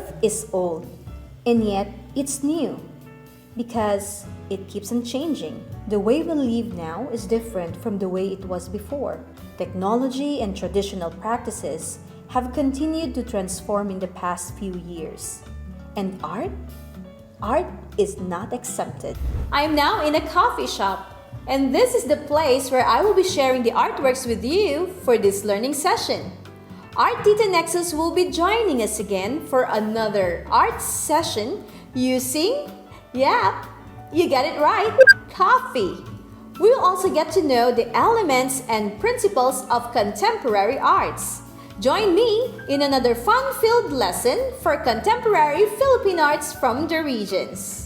Earth is old, and yet it's new because it keeps on changing. The way we live now is different from the way it was before. Technology and traditional practices have continued to transform in the past few years. And art? Art is not exempted. I'm now in a coffee shop, and this is the place where I will be sharing the artworks with you for this learning session. Art Tita Nexus will be joining us again for another art session using, you got it right, coffee. We will also get to know the elements and principles of contemporary arts. Join me in another fun-filled lesson for contemporary Philippine arts from the regions.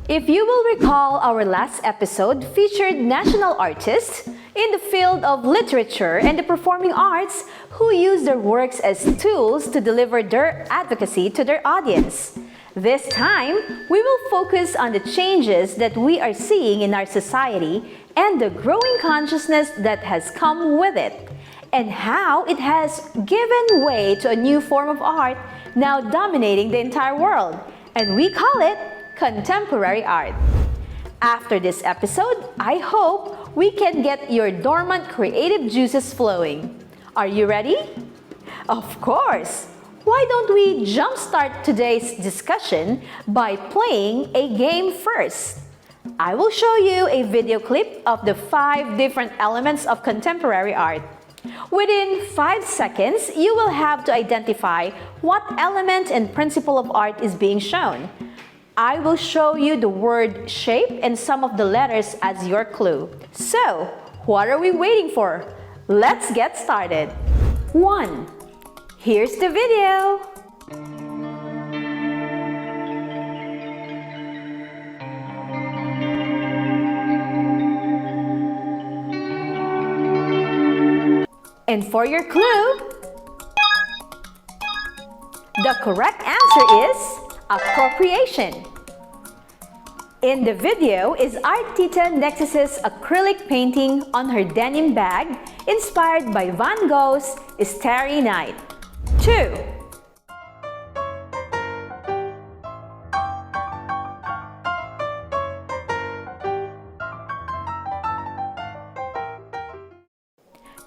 If you will recall, our last episode featured national artists in the field of literature and the performing arts who use their works as tools to deliver their advocacy to their audience. This time, we will focus on the changes that we are seeing in our society and the growing consciousness that has come with it, and how it has given way to a new form of art now dominating the entire world, and we call it contemporary art. After this episode, I hope we can get your dormant creative juices flowing. Are you ready? Of course! Why don't we jumpstart today's discussion by playing a game first? I will show you a video clip of the 5 different elements of contemporary art. Within 5 seconds, you will have to identify what element and principle of art is being shown. I will show you the word shape and some of the letters as your clue. So, what are we waiting for? Let's get started. 1. Here's the video. And for your clue, the correct answer is appropriation. In the video is Art Tita Nexus's acrylic painting on her denim bag inspired by Van Gogh's Starry Night. 2.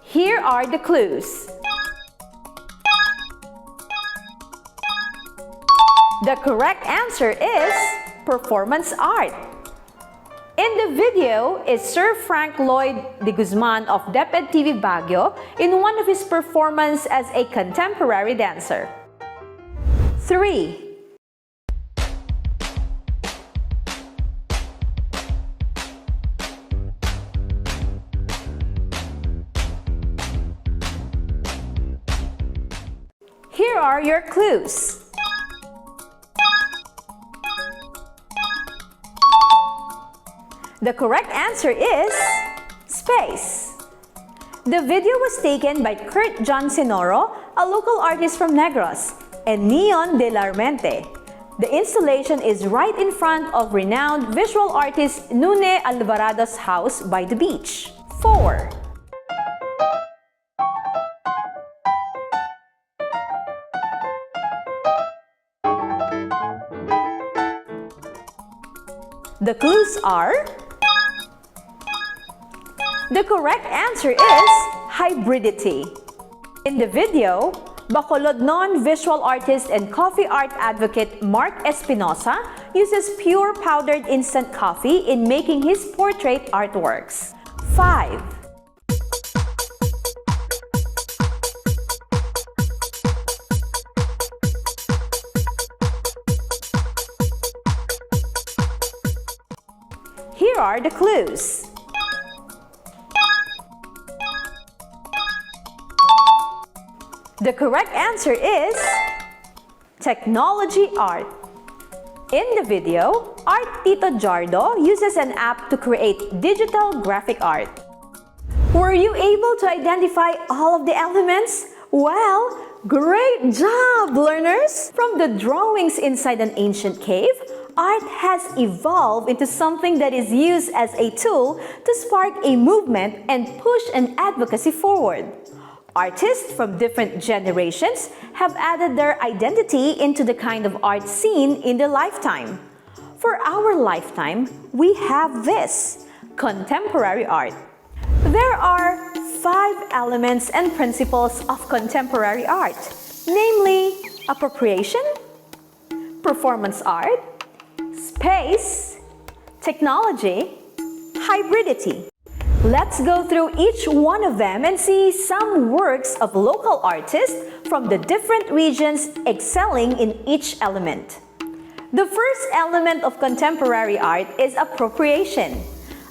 Here are the clues. The correct answer is performance art. In the video is Sir Frank Lloyd de Guzman of DepEd TV Baguio in one of his performances as a contemporary dancer. 3. Here are your clues. The correct answer is space. The video was taken by Kurt John Senoro, a local artist from Negros, and Neon de la Armente. The installation is right in front of renowned visual artist Nune Alvarado's house by the beach. 4. The clues are: the correct answer is hybridity. In the video, Bacolod non-visual artist and coffee art advocate Mark Espinosa uses pure powdered instant coffee in making his portrait artworks. 5. Here are the clues. The correct answer is technology art. In the video, Art Tito Jardo uses an app to create digital graphic art. Were you able to identify all of the elements? Well, great job, learners! From the drawings inside an ancient cave, art has evolved into something that is used as a tool to spark a movement and push an advocacy forward. Artists from different generations have added their identity into the kind of art seen in their lifetime. For our lifetime, we have this, contemporary art. There are 5 elements and principles of contemporary art, namely appropriation, performance art, space, technology, hybridity. Let's go through each one of them and see some works of local artists from the different regions excelling in each element. The first element of contemporary art is appropriation.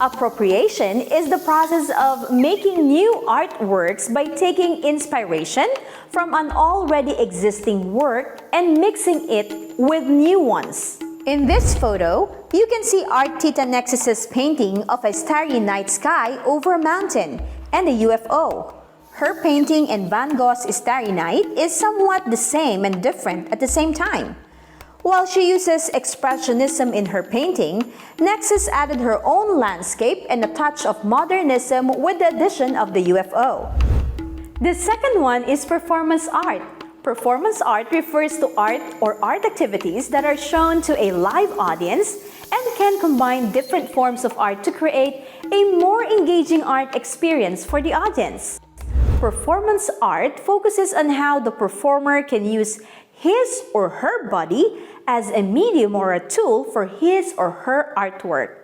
Appropriation is the process of making new artworks by taking inspiration from an already existing work and mixing it with new ones. In this photo, you can see Art Tita Nexus's painting of a starry night sky over a mountain and a UFO. Her painting and Van Gogh's Starry Night is somewhat the same and different at the same time. While she uses expressionism in her painting, Nexus added her own landscape and a touch of modernism with the addition of the UFO. The second one is performance art. Performance art refers to art or art activities that are shown to a live audience and can combine different forms of art to create a more engaging art experience for the audience. Performance art focuses on how the performer can use his or her body as a medium or a tool for his or her artwork.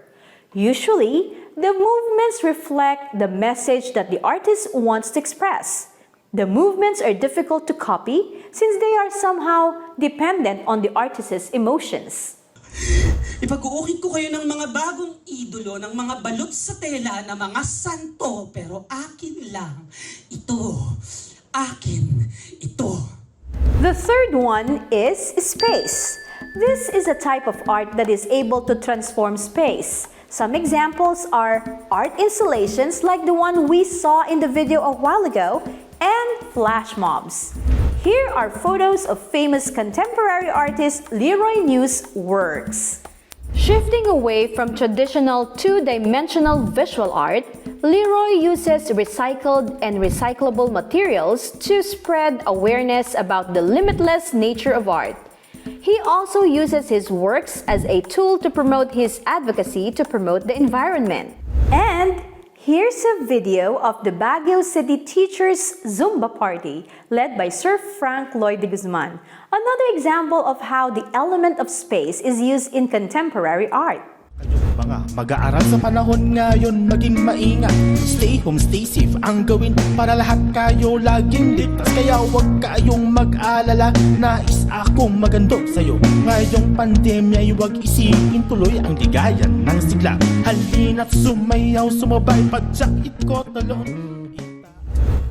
Usually, the movements reflect the message that the artist wants to express. The movements are difficult to copy since they are somehow dependent on the artist's emotions. Ipag-uukit ko kayo ng mga bagong idolo ng mga balot sa tela na mga santo, pero akin lang. Ito, akin, ito. The third one is space. This is a type of art that is able to transform space. Some examples are art installations like the one we saw in the video a while ago and flash mobs. Here are photos of famous contemporary artist Leroy New's works. Shifting away from traditional two-dimensional visual art, Leroy uses recycled and recyclable materials to spread awareness about the limitless nature of art. He also uses his works as a tool to promote his advocacy to promote the environment. And here's a video of the Baguio City Teachers Zumba Party led by Sir Frank Lloyd de Guzman, another example of how the element of space is used in contemporary art. Mga mag-aaral sa panahon ngayon, maging maingat. Stay home, stay safe ang gawin para lahat kayo laging ligtas. Kaya huwag kayong mag-alala, nais akong magandog sa'yo. Ngayong pandemya, huwag isipin tuloy ang ligayan ng sigla. Halina't sumayaw, sumabay, padyak ko talon.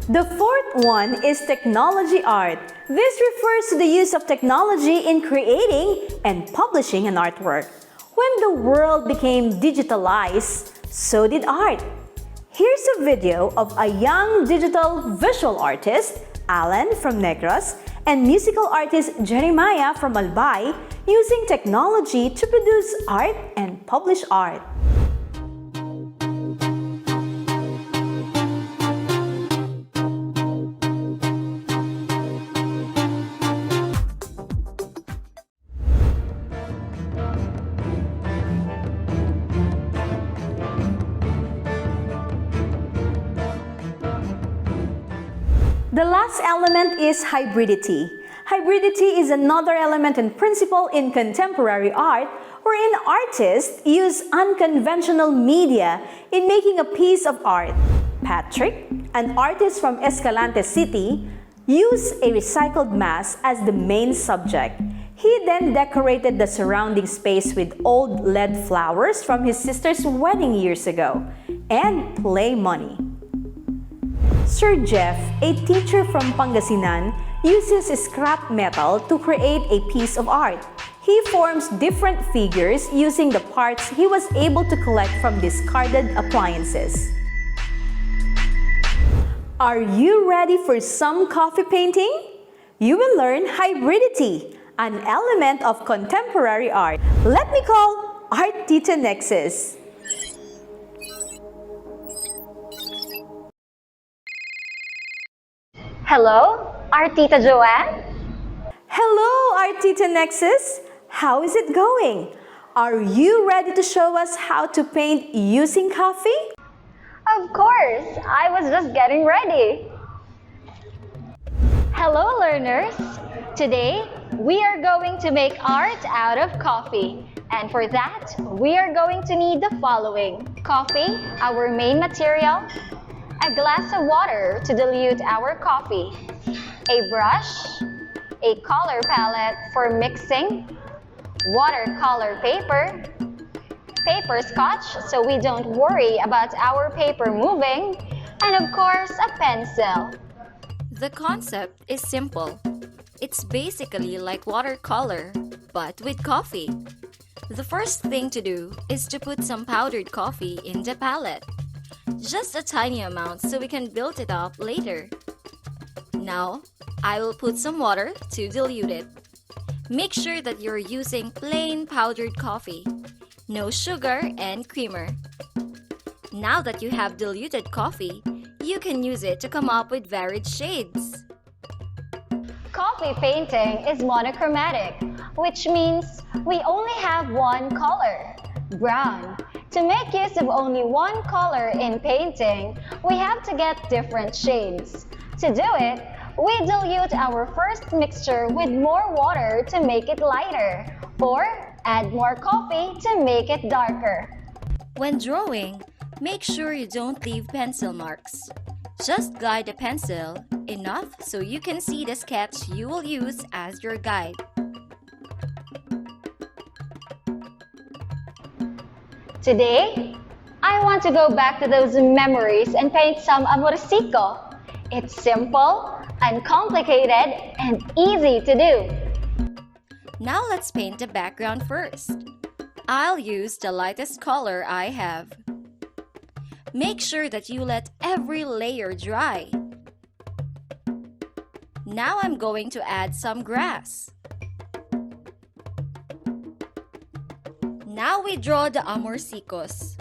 The fourth one is technology art. This refers to the use of technology in creating and publishing an artwork. When the world became digitalized, so did art. Here's a video of a young digital visual artist, Alan from Negros, and musical artist Jeremiah from Albay using technology to produce art and publish art. The last element is hybridity. Hybridity is another element and principle in contemporary art wherein artists use unconventional media in making a piece of art. Patrick, an artist from Escalante City, used a recycled mass as the main subject. He then decorated the surrounding space with old lead flowers from his sister's wedding years ago and play money. Sir Jeff, a teacher from Pangasinan, uses scrap metal to create a piece of art. He forms different figures using the parts he was able to collect from discarded appliances. Are you ready for some coffee painting? You will learn hybridity, an element of contemporary art. Let me call Art Tita Nexus. Hello, Artita Joanne? Hello, Art Tita Nexus. How is it going? Are you ready to show us how to paint using coffee? Of course, I was just getting ready. Hello, learners. Today, we are going to make art out of coffee. And for that, we are going to need the following. Coffee, our main material, a glass of water to dilute our coffee, a brush, a color palette for mixing, watercolor paper, paper scotch so we don't worry about our paper moving, and of course, a pencil. The concept is simple. It's basically like watercolor, but with coffee. The first thing to do is to put some powdered coffee in the palette. Just a tiny amount so we can build it up later. Now, I will put some water to dilute it. Make sure that you're using plain powdered coffee, no sugar and creamer. Now that you have diluted coffee, you can use it to come up with varied shades. Coffee painting is monochromatic, which means we only have one color, brown. To make use of only one color in painting, we have to get different shades. To do it, we dilute our first mixture with more water to make it lighter, or add more coffee to make it darker. When drawing, make sure you don't leave pencil marks. Just guide the pencil enough so you can see the sketch you will use as your guide. Today, I want to go back to those memories and paint some amorcito. It's simple, uncomplicated, and easy to do. Now let's paint the background first. I'll use the lightest color I have. Make sure that you let every layer dry. Now I'm going to add some grass. Now we draw the amorcicos.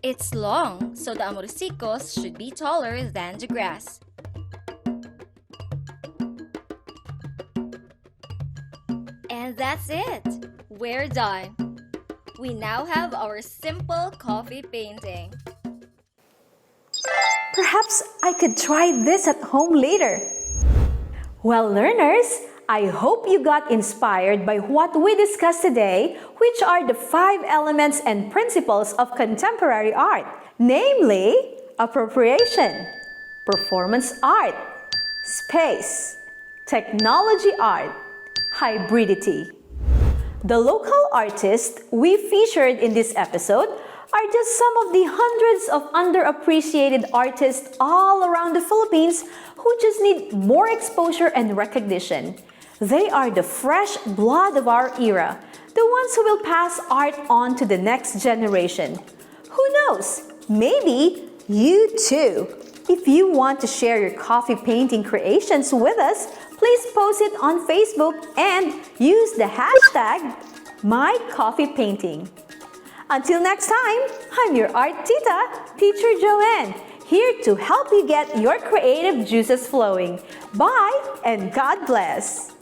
It's long, so the amorcicos should be taller than the grass. And that's it! We're done! We now have our simple coffee painting. Perhaps I could try this at home later. Well, learners, I hope you got inspired by what we discussed today, which are the 5 elements and principles of contemporary art, namely appropriation, performance art, space, technology art, hybridity. The local artists we featured in this episode are just some of the hundreds of underappreciated artists all around the Philippines who just need more exposure and recognition. They are the fresh blood of our era, the ones who will pass art on to the next generation. Who knows? Maybe you too. If you want to share your coffee painting creations with us, please post it on Facebook and use the hashtag #MyCoffeePainting. Until next time, I'm your art tita, Teacher Joanne, here to help you get your creative juices flowing. Bye and God bless!